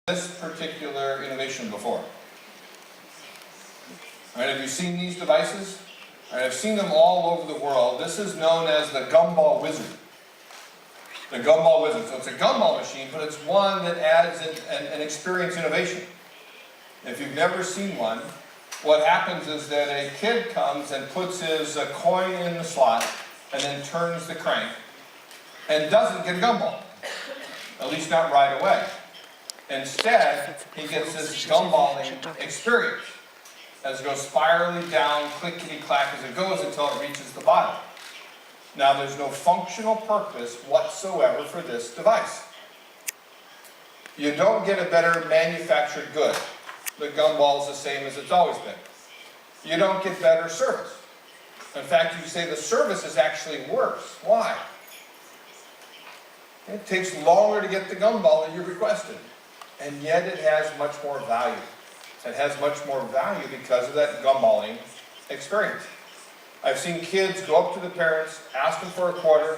this particular innovation before? Right, have you seen these devices? Right, I've seen them all over the world. This is known as the gumball wizard. The gumball wizard. So it's a gumball machine, but it's one that adds an experience innovation. If you've never seen one, what happens is that a kid comes and puts his coin in the slot and then turns the crank and doesn't get a gumball. At least not right away. Instead, he gets this gumballing experience as it goes spiraling down, clickety-clack as it goes until it reaches the bottom. Now, there's no functional purpose whatsoever for this device. You don't get a better manufactured good. The gumball is the same as it's always been. You don't get better service. In fact, you could say the service is actually worse. Why? It takes longer to get the gumball that you requested, and yet it has much more value. It has much more value because of that gumballing experience. I've seen kids go up to the parents, ask them for a quarter,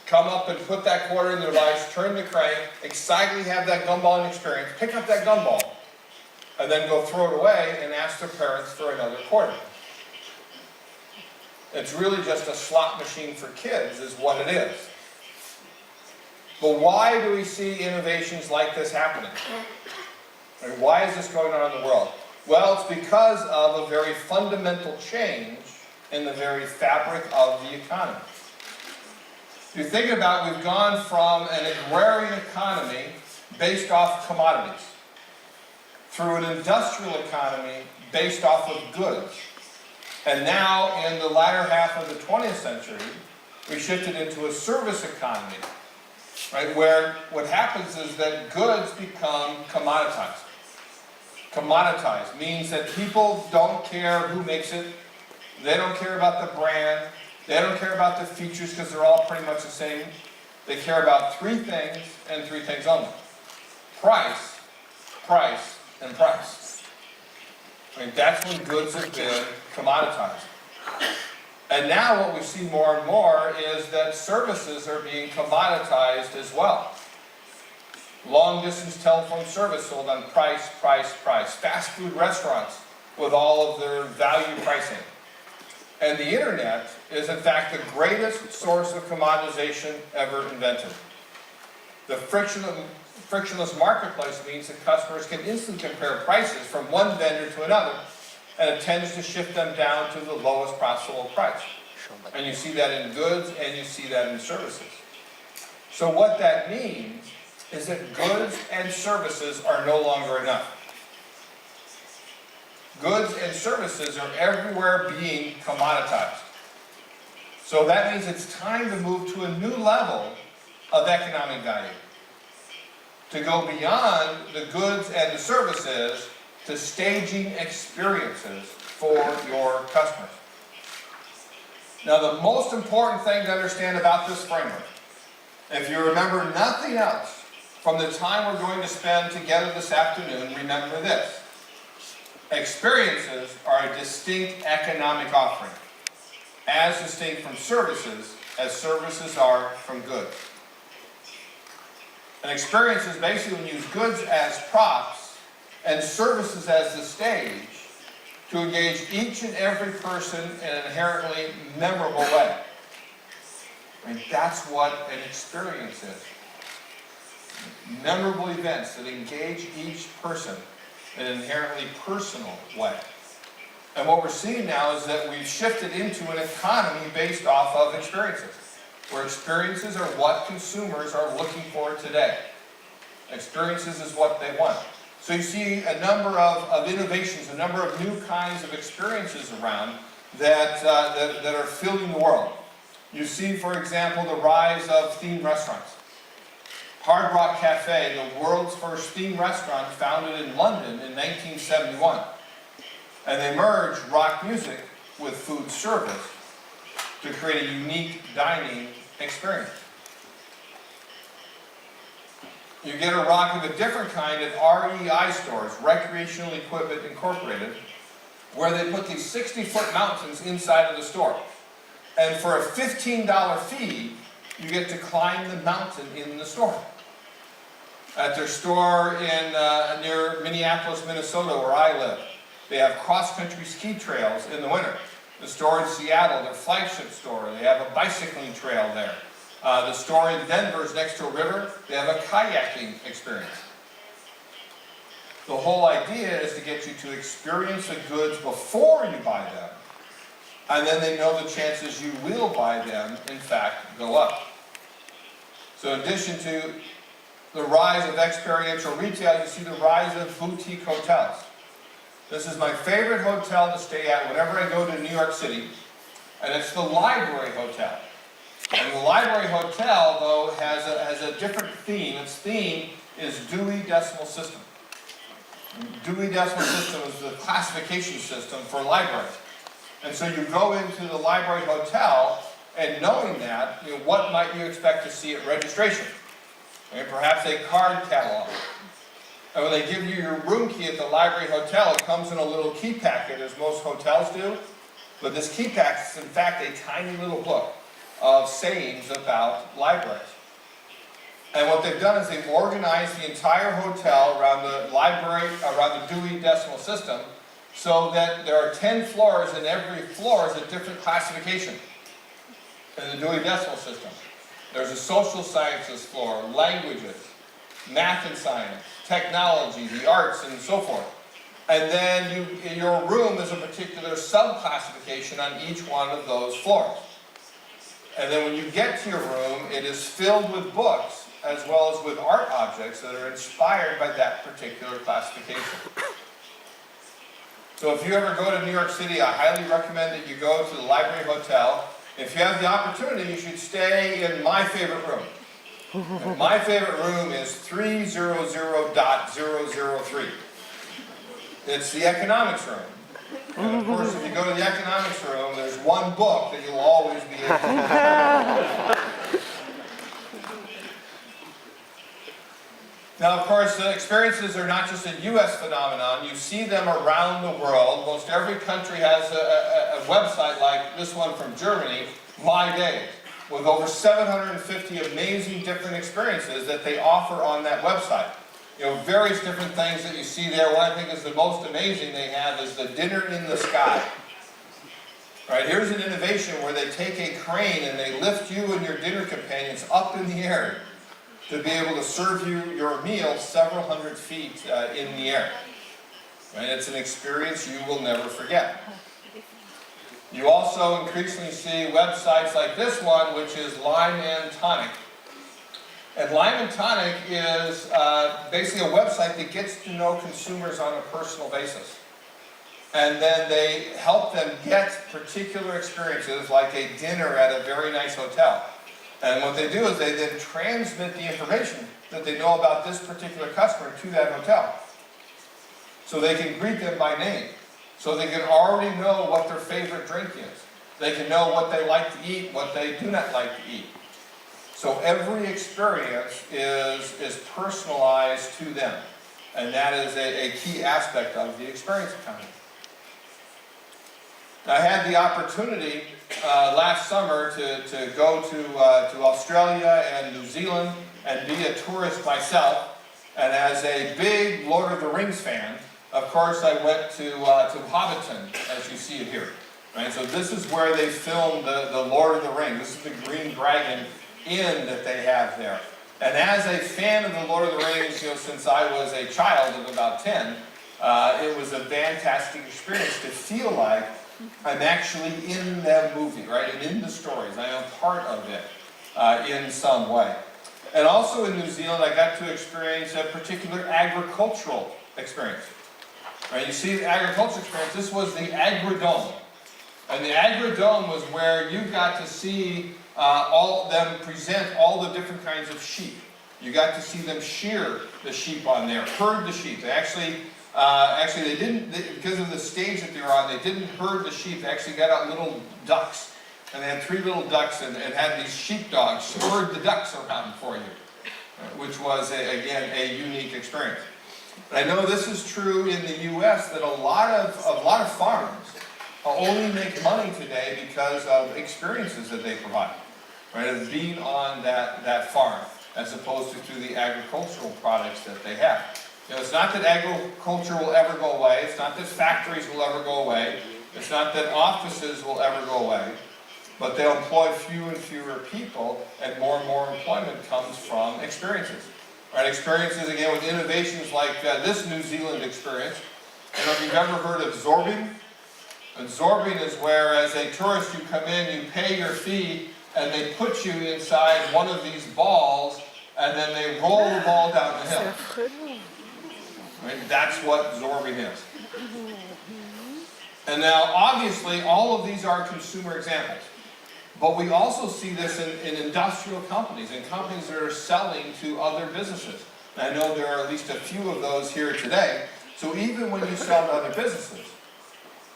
come up and put that quarter in the device, turn the crank, excitedly have that gumballing experience, pick up that gumball, and then go throw it away and ask their parents for another quarter. It's really just a slot machine for kids is what it is. But why do we see innovations like this happening? And why is this going on in the world? Well, it's because of a very fundamental change in the very fabric of the economy. If you think about it, we've gone from an agrarian economy based off commodities through an industrial economy based off of goods. And now, in the latter half of the 20th century, we shifted into a service economy, right, where what happens is that goods become commoditized. Commoditized means that people don't care who makes it, they don't care about the brand, they don't care about the features because they're all pretty much the same. They care about three things and three things only. Price, price, and price. I mean, that's when goods have been commoditized. And now what we see more and more is that services are being commoditized as well. Long-distance telephone service sold on price, price, price. Fast food restaurants with all of their value pricing. And the internet is in fact the greatest source of commoditization ever invented. The frictionless marketplace means that customers can instantly compare prices from one vendor to another, and it tends to shift them down to the lowest possible price. And you see that in goods and you see that in services. So what that means is that goods and services are no longer enough. Goods and services are everywhere being commoditized. So that means it's time to move to a new level of economic value. To go beyond the goods and the services to staging experiences for your customers. Now, the most important thing to understand about this framework, if you remember nothing else from the time we're going to spend together this afternoon, remember this. Experiences are a distinct economic offering, as distinct from services as services are from goods. An experience is basically when you use goods as props and services as the stage to engage each and every person in an inherently memorable way. I mean, that's what an experience is. Memorable events that engage each person in an inherently personal way. And what we're seeing now is that we've shifted into an economy based off of experiences, where experiences are what consumers are looking for today. Experiences is what they want. So you see a number of innovations, a number of new kinds of experiences around that are filling the world. You see, for example, the rise of themed restaurants. Hard Rock Cafe, the world's first themed restaurant, founded in London in 1971. And they merged rock music with food service to create a unique dining experience. You get a rock of a different kind at REI stores, Recreational Equipment Incorporated, where they put these 60-foot mountains inside of the store. And for a $15 fee, you get to climb the mountain in the store. At their store in near Minneapolis, Minnesota, where I live, they have cross-country ski trails in the winter. The store in Seattle, their flagship store, they have a bicycling trail there. The store in Denver is next to a river. They have a kayaking experience. The whole idea is to get you to experience the goods before you buy them, and then they know the chances you will buy them, in fact, go up. So in addition to the rise of experiential retail, you see the rise of boutique hotels. This is my favorite hotel to stay at whenever I go to New York City, and it's the Library Hotel. And the Library Hotel, though, has a different theme. Its theme is Dewey Decimal System. Dewey Decimal System is the classification system for libraries. And so you go into the Library Hotel, and knowing that, what might you expect to see at registration? Perhaps a card catalog. And when they give you your room key at the Library Hotel, it comes in a little key packet, as most hotels do. But this key packet is, in fact, a tiny little book of sayings about libraries. And what they've done is they've organized the entire hotel around the library, around the Dewey Decimal System, so that there are 10 floors, and every floor is a different classification in the Dewey Decimal System. There's a social sciences floor, languages, math and science, technology, the arts, and so forth. And then your room is a particular sub-classification on each one of those floors. And then when you get to your room, it is filled with books as well as with art objects that are inspired by that particular classification. So if you ever go to New York City, I highly recommend that you go to the Library Hotel. If you have the opportunity, you should stay in my favorite room. And my favorite room is 300.003. It's the economics room. And of course, if you go to the economics room, there's one book that you'll always be able to. Now, of course, experiences are not just a U.S. phenomenon. You see them around the world. Most every country has a website like this one from Germany, My Day, with over 750 amazing different experiences that they offer on that website. Various different things that you see there. What I think is the most amazing they have is the dinner in the sky. Right, here's an innovation where they take a crane and they lift you and your dinner companions up in the air to be able to serve you your meal several hundred feet in the air. Right, it's an experience you will never forget. You also increasingly see websites like this one, which is Lime and Tonic. And Lime and Tonic is basically a website that gets to know consumers on a personal basis. And then they help them get particular experiences like a dinner at a very nice hotel. And what they do is they then transmit the information that they know about this particular customer to that hotel. So they can greet them by name. So they can already know what their favorite drink is. They can know what they like to eat, what they do not like to eat. So every experience is personalized to them. And that is a key aspect of the experience economy. I had the opportunity last summer to go to Australia and New Zealand and be a tourist myself. And as a big Lord of the Rings fan, of course I went to Hobbiton, as you see it here. Right? So this is where they filmed the Lord of the Rings. This is the Green Dragon Inn that they have there. And as a fan of the Lord of the Rings, since I was a child of about 10, it was a fantastic experience to feel like I'm actually in that movie, right? And in the stories. I am part of it in some way. And also in New Zealand, I got to experience a particular agricultural experience. Right? You see the agricultural experience, this was the Agrodome. And the Agrodome was where you got to see all of them present all the different kinds of sheep. You got to see them shear the sheep on there, herd the sheep. They actually they didn't, because of the stage that they were on, they didn't herd the sheep. They actually got out little ducks. And they had 3 little ducks and had these sheepdogs herd the ducks around for you, which was, again, a unique experience. But I know this is true in the U.S. that a lot of farms only make money today because of experiences that they provide, right, of being on that farm. as opposed to through the agricultural products that they have. You know, it's not that agriculture will ever go away, it's not that factories will ever go away, it's not that offices will ever go away, but they'll employ fewer and fewer people, and more employment comes from experiences. Right? Experiences, again, with innovations like this New Zealand experience. I don't know if you've ever heard of zorbing. Zorbing is where, as a tourist, you come in, you pay your fee, and they put you inside one of these balls, and then they roll the ball down the hill. Right? That's what zorbing is. And now, obviously, all of these are consumer examples. But we also see this in industrial companies, in companies that are selling to other businesses. And I know there are at least a few of those here today. So even when you sell to other businesses,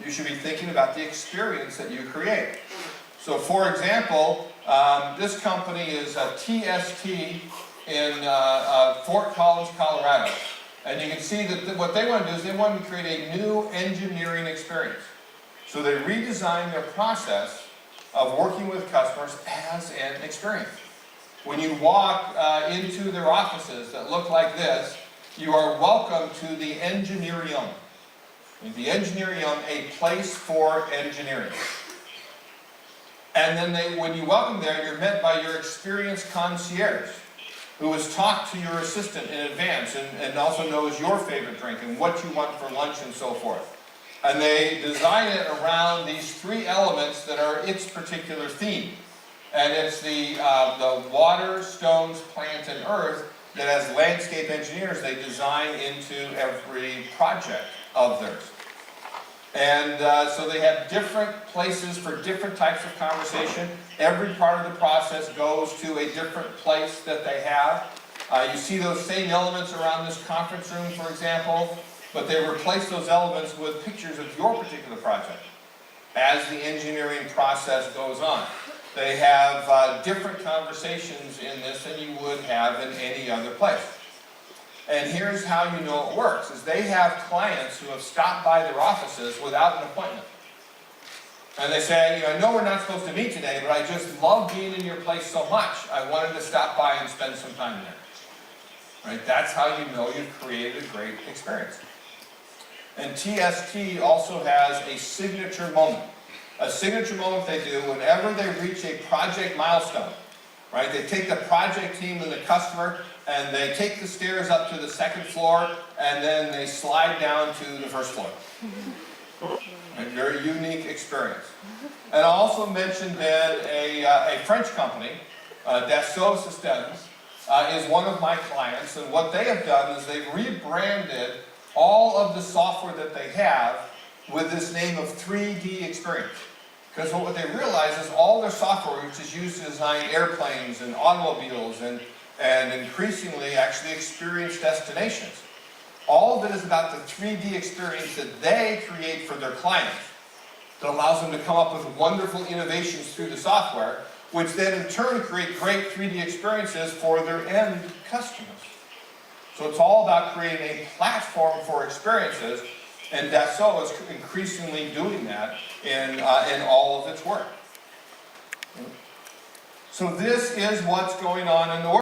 you should be thinking about the experience that you create. So for example, this company is a TST in Fort Collins, Colorado. And you can see that what they want to do is they want to create a new engineering experience. So they redesigned their process of working with customers as an experience. When you walk into their offices that look like this, you are welcome to the Engineerium. The Engineerium, a place for engineering. And then when you welcome there, you're met by your experienced concierge, who has talked to your assistant in advance and also knows your favorite drink and what you want for lunch and so forth. And they design it around these three elements that are its particular theme. And it's the water, stones, plant, and earth that as landscape engineers they design into every project of theirs. And so they have different places for different types of conversation. Every part of the process goes to a different place that they have. You see those same elements around this conference room, for example, but they replace those elements with pictures of your particular project as the engineering process goes on. They have different conversations in this than you would have in any other place. And here's how you know it works, is they have clients who have stopped by their offices without an appointment. And they say, you know, I know we're not supposed to meet today, but I just love being in your place so much, I wanted to stop by and spend some time there. Right? That's how you know you've created a great experience. And TST also has a signature moment. A signature moment they do whenever they reach a project milestone. Right? They take the project team and the customer and they take the stairs up to the second floor and then they slide down to the first floor. A very unique experience. And I also mentioned then a French company, Dassault Systems, is one of my clients, and what they have done is they've rebranded all of the software that they have with this name of 3D experience. Because what they realize is all their software, which is used to design airplanes and automobiles and increasingly actually experience destinations, all of it is about the 3D experience that they create for their clients that allows them to come up with wonderful innovations through the software, which then in turn create great 3D experiences for their end customers. So it's all about creating a platform for experiences, and Dassault is increasingly doing that in all of its work. So this is what's going on in the world.